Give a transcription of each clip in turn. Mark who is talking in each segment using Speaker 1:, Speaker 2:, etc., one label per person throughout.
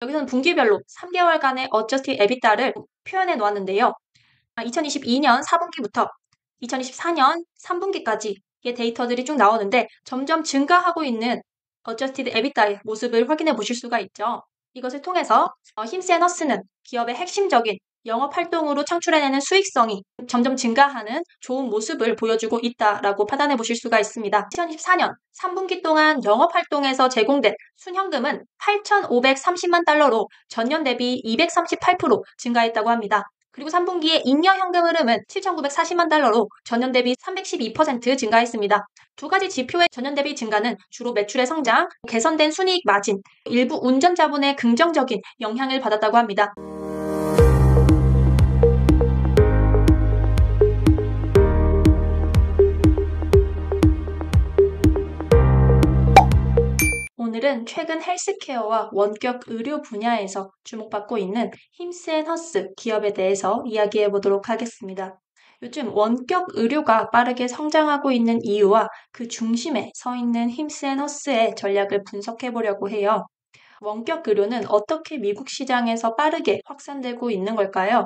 Speaker 1: 여기서는 분기별로 3개월간의 어저스티드 에비타를 표현해 놓았는데요. 2022년 4분기부터 2024년 3분기까지의 데이터들이 쭉 나오는데 점점 증가하고 있는 어저스티드 에비타의 모습을 확인해 보실 수가 있죠. 이것을 통해서 힘센허스는 기업의 핵심적인 영업활동으로 창출해내는 수익성이 점점 증가하는 좋은 모습을 보여주고 있다라고 판단해 보실 수가 있습니다. 2024년 3분기 동안 영업활동에서 제공된 순현금은 8,530만 달러로 전년 대비 238% 증가했다고 합니다. 그리고 3분기에 잉여 현금 흐름은 7,940만 달러로 전년 대비 312% 증가했습니다. 두 가지 지표의 전년 대비 증가는 주로 매출의 성장, 개선된 순이익 마진, 일부 운전 자본의 긍정적인 영향을 받았다고 합니다. 오늘은 최근 헬스케어와 원격 의료 분야에서 주목받고 있는 힘센허스 기업에 대해서 이야기해 보도록 하겠습니다. 요즘 원격 의료가 빠르게 성장하고 있는 이유와 그 중심에 서 있는 힘센허스의 전략을 분석해 보려고 해요. 원격 의료는 어떻게 미국 시장에서 빠르게 확산되고 있는 걸까요?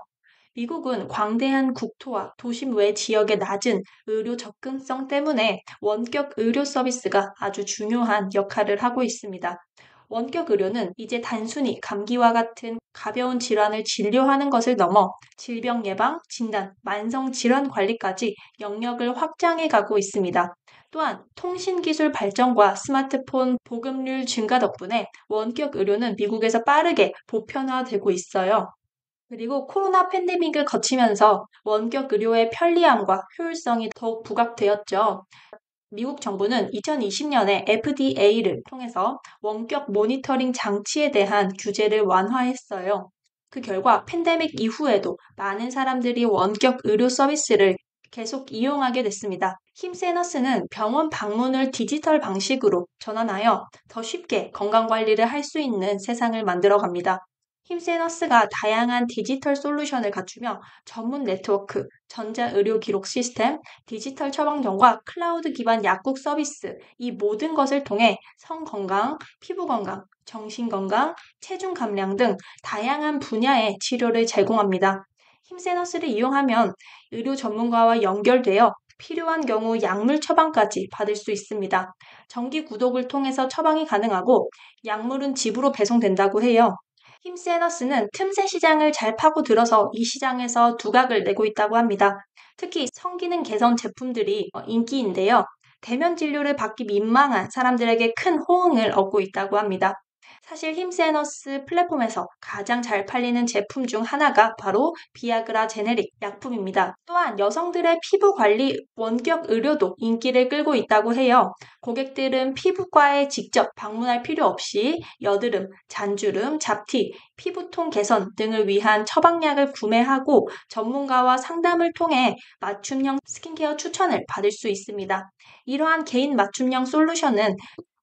Speaker 1: 미국은 광대한 국토와 도심 외 지역의 낮은 의료 접근성 때문에 원격 의료 서비스가 아주 중요한 역할을 하고 있습니다. 원격 의료는 이제 단순히 감기와 같은 가벼운 질환을 진료하는 것을 넘어 질병 예방, 진단, 만성 질환 관리까지 영역을 확장해 가고 있습니다. 또한 통신기술 발전과 스마트폰 보급률 증가 덕분에 원격 의료는 미국에서 빠르게 보편화되고 있어요. 그리고 코로나 팬데믹을 거치면서 원격 의료의 편리함과 효율성이 더욱 부각되었죠. 미국 정부는 2020년에 FDA를 통해서 원격 모니터링 장치에 대한 규제를 완화했어요. 그 결과 팬데믹 이후에도 많은 사람들이 원격 의료 서비스를 계속 이용하게 됐습니다. 힘세너스는 병원 방문을 디지털 방식으로 전환하여 더 쉽게 건강관리를 할 수 있는 세상을 만들어 갑니다. 힘세너스가 다양한 디지털 솔루션을 갖추며 전문 네트워크, 전자의료 기록 시스템, 디지털 처방전과 클라우드 기반 약국 서비스, 이 모든 것을 통해 성 건강, 피부 건강, 정신 건강, 체중 감량 등 다양한 분야의 치료를 제공합니다. 힘세너스를 이용하면 의료 전문가와 연결되어 필요한 경우 약물 처방까지 받을 수 있습니다. 정기 구독을 통해서 처방이 가능하고 약물은 집으로 배송된다고 해요. 힘세너스는 틈새 시장을 잘 파고들어서 이 시장에서 두각을 내고 있다고 합니다. 특히 성기능 개선 제품들이 인기인데요. 대면 진료를 받기 민망한 사람들에게 큰 호응을 얻고 있다고 합니다. 사실 힘세너스 플랫폼에서 가장 잘 팔리는 제품 중 하나가 바로 비아그라 제네릭 약품입니다. 또한 여성들의 피부 관리 원격 의료도 인기를 끌고 있다고 해요. 고객들은 피부과에 직접 방문할 필요 없이 여드름, 잔주름, 잡티, 피부톤 개선 등을 위한 처방약을 구매하고 전문가와 상담을 통해 맞춤형 스킨케어 추천을 받을 수 있습니다. 이러한 개인 맞춤형 솔루션은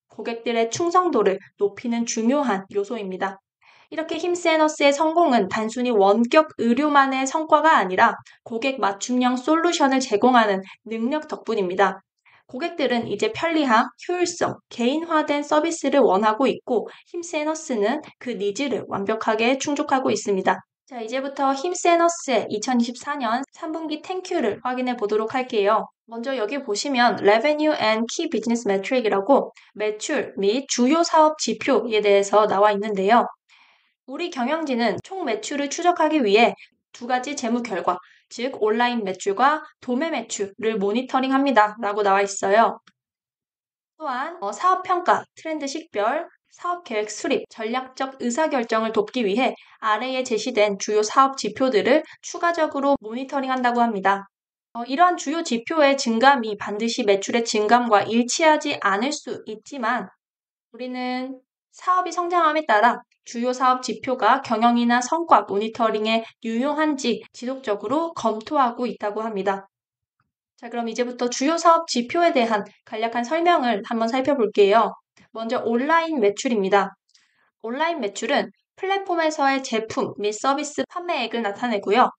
Speaker 1: 고객들의 충성도를 높이는 중요한 요소입니다. 이렇게 힘세너스의 성공은 단순히 원격 의료만의 성과가 아니라 고객 맞춤형 솔루션을 제공하는 능력 덕분입니다. 고객들은 이제 편리함, 효율성, 개인화된 서비스를 원하고 있고 힘세너스는 그 니즈를 완벽하게 충족하고 있습니다. 자, 이제부터 힘세너스의 2024년 3분기 땡큐를 확인해 보도록 할게요. 먼저 여기 보시면 Revenue and Key Business Metric이라고 매출 및 주요 사업 지표에 대해서 나와 있는데요. 우리 경영진은 총 매출을 추적하기 위해 두 가지 재무 결과, 즉 온라인 매출과 도매 매출을 모니터링합니다. 라고 나와 있어요. 또한 사업 평가, 트렌드 식별, 사업 계획 수립, 전략적 의사결정을 돕기 위해 아래에 제시된 주요 사업 지표들을 추가적으로 모니터링한다고 합니다. 이러한 주요 지표의 증감이 반드시 매출의 증감과 일치하지 않을 수 있지만 우리는 사업이 성장함에 따라 주요 사업 지표가 경영이나 성과 모니터링에 유용한지 지속적으로 검토하고 있다고 합니다. 자, 그럼 이제부터 주요 사업 지표에 대한 간략한 설명을 한번 살펴볼게요. 먼저 온라인 매출입니다. 온라인 매출은 플랫폼에서의 제품 및 서비스 판매액을 나타내고요.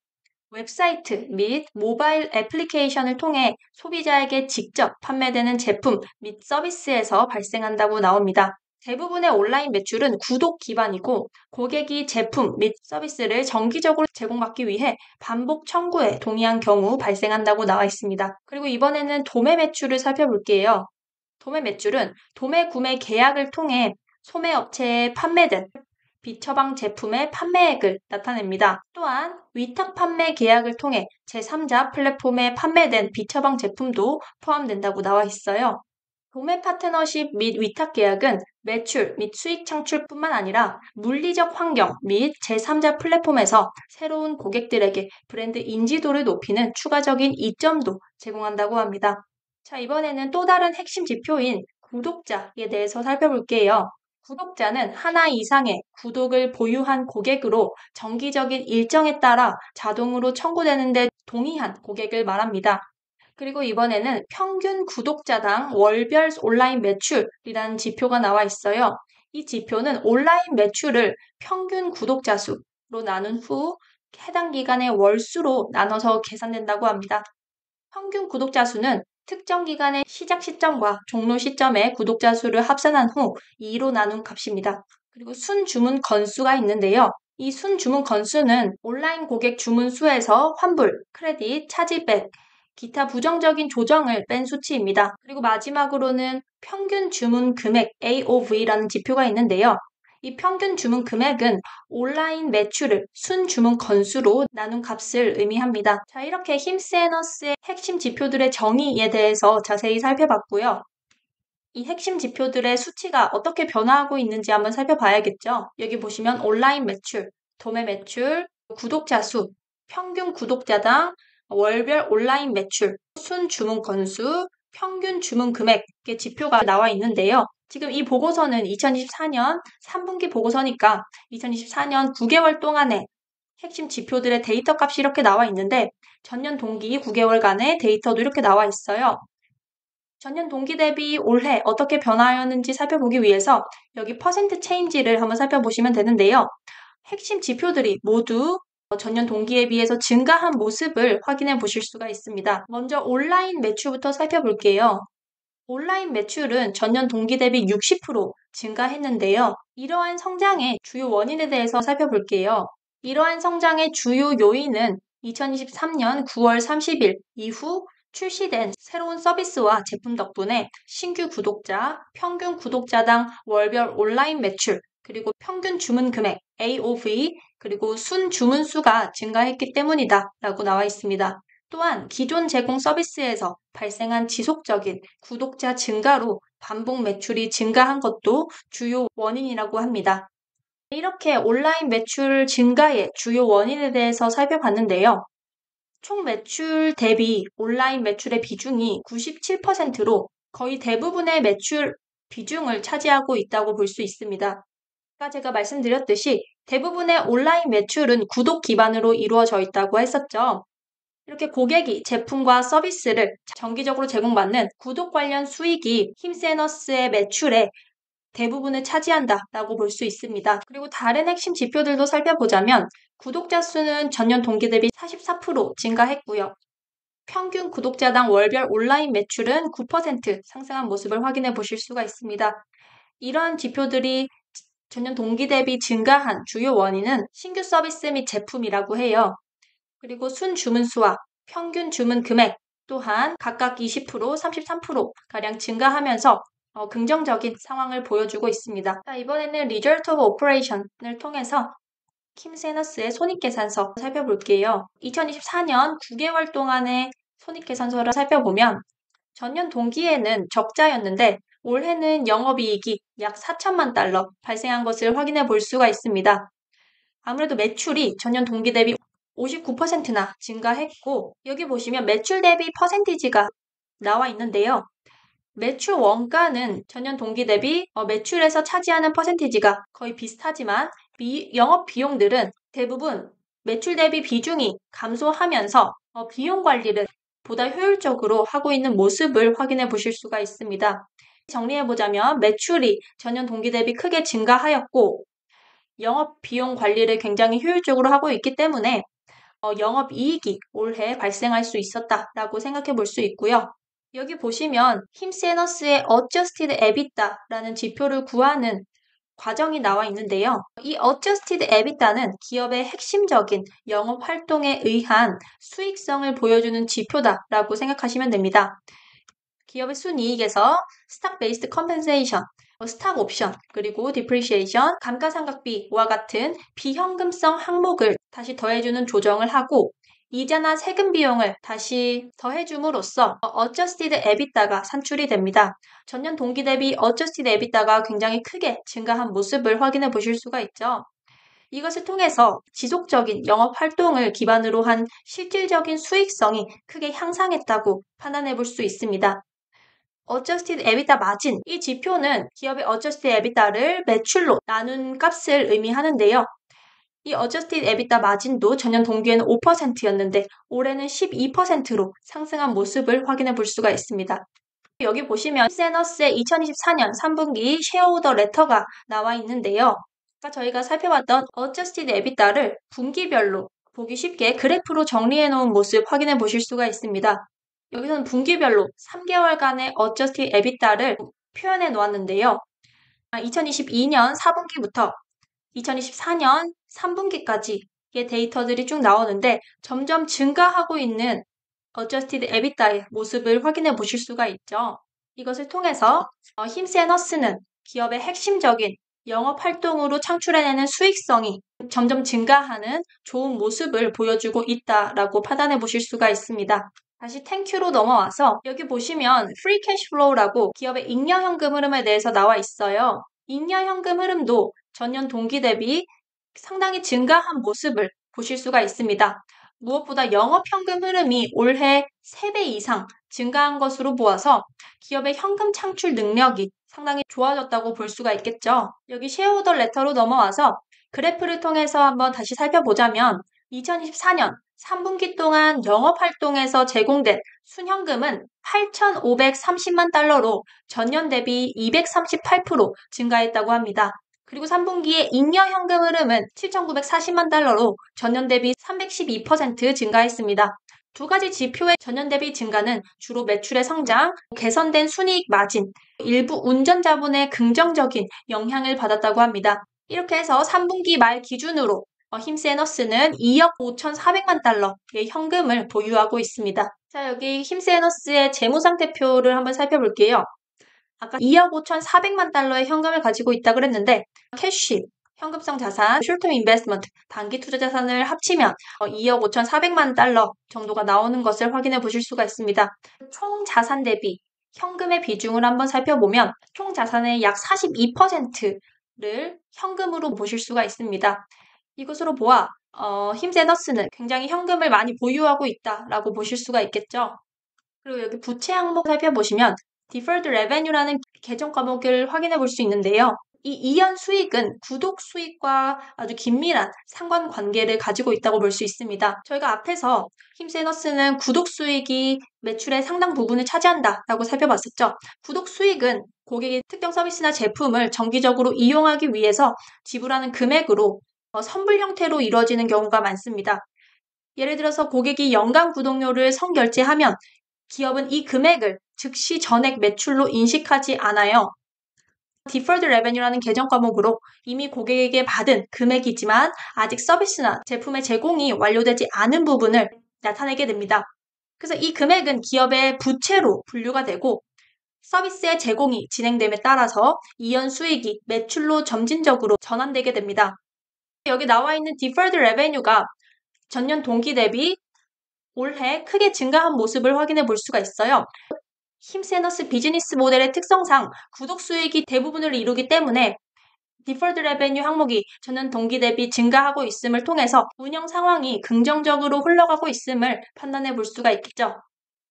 Speaker 1: 웹사이트 및 모바일 애플리케이션을 통해 소비자에게 직접 판매되는 제품 및 서비스에서 발생한다고 나옵니다. 대부분의 온라인 매출은 구독 기반이고 고객이 제품 및 서비스를 정기적으로 제공받기 위해 반복 청구에 동의한 경우 발생한다고 나와 있습니다. 그리고 이번에는 도매 매출을 살펴볼게요. 도매 매출은 도매 구매 계약을 통해 소매업체에 판매된 비처방 제품의 판매액을 나타냅니다. 또한 위탁 판매 계약을 통해 제3자 플랫폼에 판매된 비처방 제품도 포함된다고 나와 있어요. 도매 파트너십 및 위탁 계약은 매출 및 수익 창출뿐만 아니라 물리적 환경 및 제3자 플랫폼에서 새로운 고객들에게 브랜드 인지도를 높이는 추가적인 이점도 제공한다고 합니다. 자, 이번에는 또 다른 핵심 지표인 구독자에 대해서 살펴볼게요. 구독자는 하나 이상의 구독을 보유한 고객으로 정기적인 일정에 따라 자동으로 청구되는 데 동의한 고객을 말합니다. 그리고 이번에는 평균 구독자당 월별 온라인 매출이라는 지표가 나와 있어요. 이 지표는 온라인 매출을 평균 구독자 수로 나눈 후 해당 기간의 월수로 나눠서 계산된다고 합니다. 평균 구독자 수는 특정 기간의 시작 시점과 종료 시점의 구독자 수를 합산한 후 2로 나눈 값입니다. 그리고 순 주문 건수가 있는데요. 이 순 주문 건수는 온라인 고객 주문 수에서 환불, 크레딧, 차지백, 기타 부정적인 조정을 뺀 수치입니다. 그리고 마지막으로는 평균 주문 금액 AOV라는 지표가 있는데요. 이 평균 주문 금액은 온라인 매출을 순 주문 건수로 나눈 값을 의미합니다. 자, 이렇게 힘세너스의 핵심 지표들의 정의에 대해서 자세히 살펴봤고요. 이 핵심 지표들의 수치가 어떻게 변화하고 있는지 한번 살펴봐야겠죠. 여기 보시면 온라인 매출, 도매 매출, 구독자 수, 평균 구독자당 월별 온라인 매출, 순 주문 건수, 평균 주문 금액의 지표가 나와 있는데요. 지금 이 보고서는 2024년 3분기 보고서니까 2024년 9개월 동안의 핵심 지표들의 데이터 값이 이렇게 나와 있는데 전년 동기 9개월간의 데이터도 이렇게 나와 있어요. 전년 동기 대비 올해 어떻게 변화하였는지 살펴보기 위해서 여기 퍼센트 체인지를 한번 살펴보시면 되는데요. 핵심 지표들이 모두 전년 동기에 비해서 증가한 모습을 확인해 보실 수가 있습니다. 먼저 온라인 매출부터 살펴볼게요. 온라인 매출은 전년 동기 대비 60% 증가했는데요. 이러한 성장의 주요 원인에 대해서 살펴볼게요. 이러한 성장의 주요 요인은 2023년 9월 30일 이후 출시된 새로운 서비스와 제품 덕분에 신규 구독자, 평균 구독자당 월별 온라인 매출, 그리고 평균 주문 금액 AOV, 그리고 순 주문 수가 증가했기 때문이다 라고 나와 있습니다. 또한 기존 제공 서비스에서 발생한 지속적인 구독자 증가로 반복 매출이 증가한 것도 주요 원인이라고 합니다. 이렇게 온라인 매출 증가의 주요 원인에 대해서 살펴봤는데요. 총 매출 대비 온라인 매출의 비중이 97%로 거의 대부분의 매출 비중을 차지하고 있다고 볼 수 있습니다. 아까 제가 말씀드렸듯이 대부분의 온라인 매출은 구독 기반으로 이루어져 있다고 했었죠. 이렇게 고객이 제품과 서비스를 정기적으로 제공받는 구독 관련 수익이 힘세너스의 매출의 대부분을 차지한다라고 볼 수 있습니다. 그리고 다른 핵심 지표들도 살펴보자면 구독자 수는 전년 동기 대비 44% 증가했고요. 평균 구독자당 월별 온라인 매출은 9% 상승한 모습을 확인해 보실 수가 있습니다. 이러한 지표들이 전년 동기 대비 증가한 주요 원인은 신규 서비스 및 제품이라고 해요. 그리고 순 주문 수와 평균 주문 금액 또한 각각 20%, 33%가량 증가하면서 긍정적인 상황을 보여주고 있습니다. 자, 이번에는 Result of Operation을 통해서 힘세너스의 손익계산서 살펴볼게요. 2024년 9개월 동안의 손익계산서를 살펴보면 전년 동기에는 적자였는데 올해는 영업이익이 약 4천만 달러 발생한 것을 확인해 볼 수가 있습니다. 아무래도 매출이 전년 동기 대비 59%나 증가했고 여기 보시면 매출 대비 퍼센티지가 나와 있는데요. 매출 원가는 전년 동기 대비 매출에서 차지하는 퍼센티지가 거의 비슷하지만 영업 비용들은 대부분 매출 대비 비중이 감소하면서 비용 관리를 보다 효율적으로 하고 있는 모습을 확인해 보실 수가 있습니다. 정리해보자면 매출이 전년 동기 대비 크게 증가하였고 영업 비용 관리를 굉장히 효율적으로 하고 있기 때문에 영업 이익이 올해 발생할 수 있었다라고 생각해 볼 수 있고요. 여기 보시면 힘세너스의 Adjusted EBITDA라는 지표를 구하는 과정이 나와 있는데요. 이 Adjusted EBITDA는 기업의 핵심적인 영업 활동에 의한 수익성을 보여주는 지표다라고 생각하시면 됩니다. 기업의 순이익에서 스탁 베이스드 컴펜세이션, 스탁 옵션, 그리고 디프리시에이션, 감가상각비와 같은 비현금성 항목을 다시 더해주는 조정을 하고 이자나 세금 비용을 다시 더해줌으로써 Adjusted EBITDA가 산출이 됩니다. 전년 동기 대비 Adjusted EBITDA가 굉장히 크게 증가한 모습을 확인해 보실 수가 있죠. 이것을 통해서 지속적인 영업 활동을 기반으로 한 실질적인 수익성이 크게 향상했다고 판단해 볼 수 있습니다. Adjusted EBITDA 마진, 이 지표는 기업의 Adjusted EBITDA를 매출로 나눈 값을 의미하는데요. 이 Adjusted EBITDA 마진도 전년 동기에는 5%였는데 올해는 12%로 상승한 모습을 확인해 볼 수가 있습니다. 여기 보시면 세너스의 2024년 3분기 쉐어호더 레터가 나와 있는데요. 아까 저희가 살펴봤던 Adjusted EBITDA를 분기별로 보기 쉽게 그래프로 정리해 놓은 모습 확인해 보실 수가 있습니다. 여기서는 분기별로 3개월간의 Adjusted EBITDA를 표현해 놓았는데요. 2022년 4분기부터 2024년 3분기까지의 데이터들이 쭉 나오는데 점점 증가하고 있는 Adjusted EBITDA의 모습을 확인해 보실 수가 있죠. 이것을 통해서 힘세너스는 기업의 핵심적인 영업 활동으로 창출해내는 수익성이 점점 증가하는 좋은 모습을 보여주고 있다라고 판단해 보실 수가 있습니다. 다시 땡큐로 넘어와서 여기 보시면 Free Cash Flow라고 기업의 잉여현금 흐름에 대해서 나와 있어요. 잉여현금 흐름도 전년 동기 대비 상당히 증가한 모습을 보실 수가 있습니다. 무엇보다 영업현금 흐름이 올해 3배 이상 증가한 것으로 보아서 기업의 현금 창출 능력이 상당히 좋아졌다고 볼 수가 있겠죠. 여기 쉐어호더 레터로 넘어와서 그래프를 통해서 한번 다시 살펴보자면 2024년 3분기 동안 영업활동에서 제공된 순현금은 8,530만 달러로 전년 대비 238% 증가했다고 합니다. 그리고 3분기의 잉여현금 흐름은 7,940만 달러로 전년 대비 312% 증가했습니다. 두 가지 지표의 전년 대비 증가는 주로 매출의 성장, 개선된 순이익 마진, 일부 운전 자본의 긍정적인 영향을 받았다고 합니다. 이렇게 해서 3분기 말 기준으로 힘세너스는 2억 5,400만 달러의 현금을 보유하고 있습니다. 자, 여기 힘세너스의 재무상태표를 한번 살펴볼게요. 아까 2억 5,400만 달러의 현금을 가지고 있다고 그랬는데 캐시, 현금성 자산, 숏텀 인베스트먼트, 단기 투자 자산을 합치면 2억 5,400만 달러 정도가 나오는 것을 확인해 보실 수가 있습니다. 총 자산 대비 현금의 비중을 한번 살펴보면 총 자산의 약 42%를 현금으로 보실 수가 있습니다. 이것으로 보아 힘세너스는 굉장히 현금을 많이 보유하고 있다라고 보실 수가 있겠죠. 그리고 여기 부채 항목 살펴보시면 Deferred Revenue라는 계정 과목을 확인해 볼 수 있는데요. 이 이연 수익은 구독 수익과 아주 긴밀한 상관관계를 가지고 있다고 볼 수 있습니다. 저희가 앞에서 힘세너스는 구독 수익이 매출의 상당 부분을 차지한다라고 살펴봤었죠. 구독 수익은 고객이 특정 서비스나 제품을 정기적으로 이용하기 위해서 지불하는 금액으로 선불 형태로 이루어지는 경우가 많습니다. 예를 들어서 고객이 연간 구독료를 선결제하면 기업은 이 금액을 즉시 전액 매출로 인식하지 않아요. Deferred Revenue라는 계정 과목으로 이미 고객에게 받은 금액이지만 아직 서비스나 제품의 제공이 완료되지 않은 부분을 나타내게 됩니다. 그래서 이 금액은 기업의 부채로 분류가 되고 서비스의 제공이 진행됨에 따라서 이연 수익이 매출로 점진적으로 전환되게 됩니다. 여기 나와 있는 Deferred Revenue가 전년 동기 대비 올해 크게 증가한 모습을 확인해 볼 수가 있어요. 힘세너스 비즈니스 모델의 특성상 구독 수익이 대부분을 이루기 때문에 Deferred Revenue 항목이 전년 동기 대비 증가하고 있음을 통해서 운영 상황이 긍정적으로 흘러가고 있음을 판단해 볼 수가 있겠죠.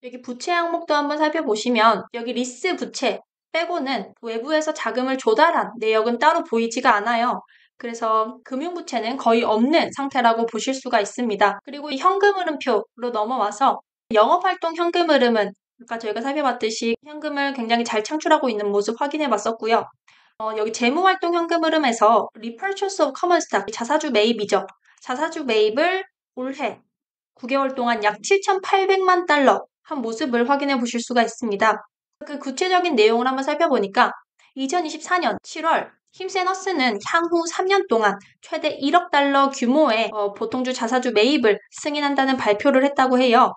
Speaker 1: 여기 부채 항목도 한번 살펴보시면 여기 리스 부채 빼고는 외부에서 자금을 조달한 내역은 따로 보이지가 않아요. 그래서 금융부채는 거의 없는 상태라고 보실 수가 있습니다. 그리고 이 현금 흐름표로 넘어와서 영업활동 현금 흐름은 아까 저희가 살펴봤듯이 현금을 굉장히 잘 창출하고 있는 모습 확인해 봤었고요. 여기 재무활동 현금 흐름에서 Repurchase of Common Stock, 자사주 매입이죠. 자사주 매입을 올해 9개월 동안 약 7,800만 달러 모습을 확인해 보실 수가 있습니다. 그 구체적인 내용을 한번 살펴보니까 2024년 7월 힘센 허스는 향후 3년 동안 최대 1억 달러 규모의 보통주 자사주 매입을 승인한다는 발표를 했다고 해요.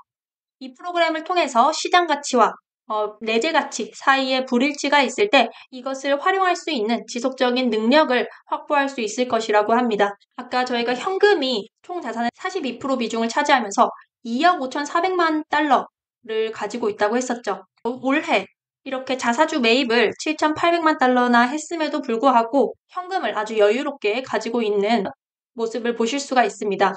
Speaker 1: 이 프로그램을 통해서 시장 가치와 내재 가치 사이에 불일치가 있을 때 이것을 활용할 수 있는 지속적인 능력을 확보할 수 있을 것이라고 합니다. 아까 저희가 현금이 총 자산의 42% 비중을 차지하면서 2억 5,400만 달러를 가지고 있다고 했었죠. 올해 이렇게 자사주 매입을 7,800만 달러나 했음에도 불구하고 현금을 아주 여유롭게 가지고 있는 모습을 보실 수가 있습니다.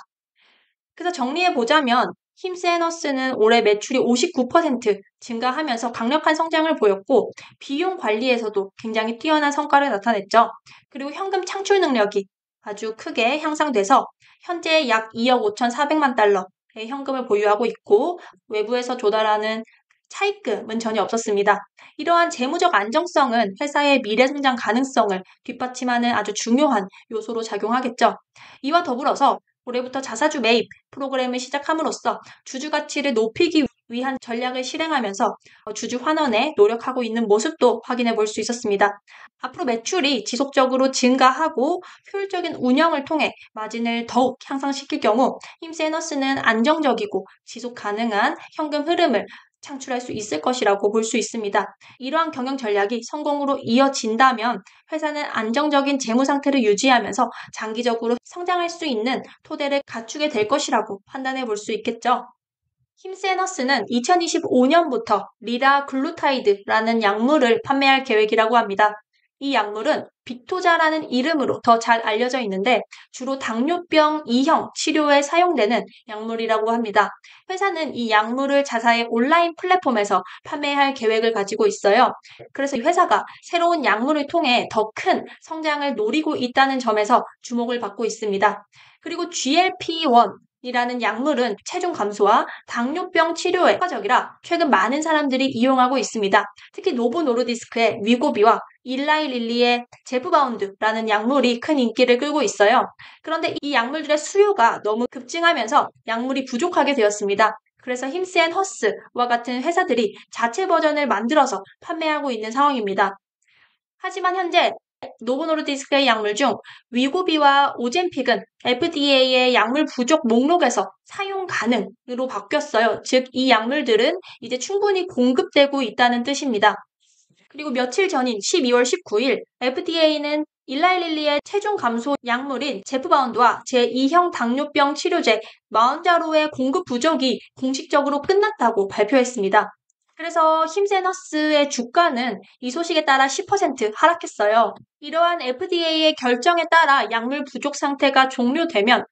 Speaker 1: 그래서 정리해보자면 힘센허스는 올해 매출이 59% 증가하면서 강력한 성장을 보였고 비용 관리에서도 굉장히 뛰어난 성과를 나타냈죠. 그리고 현금 창출 능력이 아주 크게 향상돼서 현재 약 2억 5,400만 달러의 현금을 보유하고 있고 외부에서 조달하는 차입금은 전혀 없었습니다. 이러한 재무적 안정성은 회사의 미래 성장 가능성을 뒷받침하는 아주 중요한 요소로 작용하겠죠. 이와 더불어서 올해부터 자사주 매입 프로그램을 시작함으로써 주주 가치를 높이기 위한 전략을 실행하면서 주주 환원에 노력하고 있는 모습도 확인해 볼 수 있었습니다. 앞으로 매출이 지속적으로 증가하고 효율적인 운영을 통해 마진을 더욱 향상시킬 경우 힘센허스는 안정적이고 지속 가능한 현금 흐름을 창출할 수 있을 것이라고 볼 수 있습니다. 이러한 경영 전략이 성공으로 이어진다면 회사는 안정적인 재무 상태를 유지하면서 장기적으로 성장할 수 있는 토대를 갖추게 될 것이라고 판단해 볼 수 있겠죠. 힘센허스는 2025년부터 리라글루타이드라는 약물을 판매할 계획이라고 합니다. 이 약물은 빅토자라는 이름으로 더 잘 알려져 있는데 주로 당뇨병 2형 치료에 사용되는 약물이라고 합니다. 회사는 이 약물을 자사의 온라인 플랫폼에서 판매할 계획을 가지고 있어요. 그래서 이 회사가 새로운 약물을 통해 더 큰 성장을 노리고 있다는 점에서 주목을 받고 있습니다. 그리고 GLP-1 이라는 약물은 체중 감소와 당뇨병 치료에 효과적이라 최근 많은 사람들이 이용하고 있습니다. 특히 노보 노르디스크의 위고비와 일라이 릴리의 제프바운드라는 약물이 큰 인기를 끌고 있어요. 그런데 이 약물들의 수요가 너무 급증하면서 약물이 부족하게 되었습니다. 그래서 힘센 허스와 같은 회사들이 자체 버전을 만들어서 판매하고 있는 상황입니다. 하지만 현재 노보노르디스크의 약물 중 위고비와 오젬픽은 FDA의 약물 부족 목록에서 사용 가능으로 바뀌었어요. 즉, 이 약물들은 이제 충분히 공급되고 있다는 뜻입니다. 그리고 며칠 전인 12월 19일 FDA는 일라이릴리의 체중 감소 약물인 제프바운드와 제2형 당뇨병 치료제 마운자로의 공급 부족이 공식적으로 끝났다고 발표했습니다. 그래서 힘세너스의 주가는 이 소식에 따라 10% 하락했어요. 이러한 FDA의 결정에 따라 약물 부족 상태가 종료되면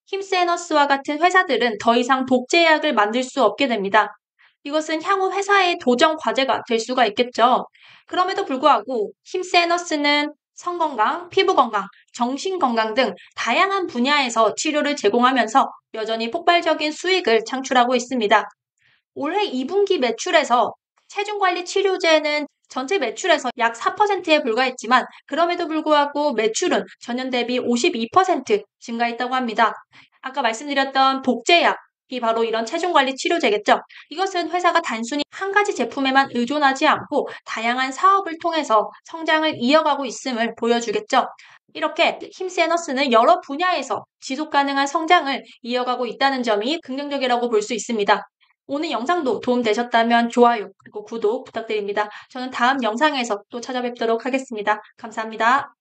Speaker 1: 힘세너스와 같은 회사들은 더 이상 독제약을 만들 수 없게 됩니다. 이것은 향후 회사의 도전 과제가 될 수가 있겠죠. 그럼에도 불구하고 힘세너스는 성건강, 피부건강, 정신건강 등 다양한 분야에서 치료를 제공하면서 여전히 폭발적인 수익을 창출하고 있습니다. 올해 2분기 매출에서 체중관리 치료제는 전체 매출에서 약 4%에 불과했지만 그럼에도 불구하고 매출은 전년 대비 52% 증가했다고 합니다. 아까 말씀드렸던 복제약이 바로 이런 체중관리 치료제겠죠. 이것은 회사가 단순히 한 가지 제품에만 의존하지 않고 다양한 사업을 통해서 성장을 이어가고 있음을 보여주겠죠. 이렇게 힘세너스는 여러 분야에서 지속 가능한 성장을 이어가고 있다는 점이 긍정적이라고 볼 수 있습니다. 오늘 영상도 도움되셨다면 좋아요 그리고 구독 부탁드립니다. 저는 다음 영상에서 또 찾아뵙도록 하겠습니다. 감사합니다.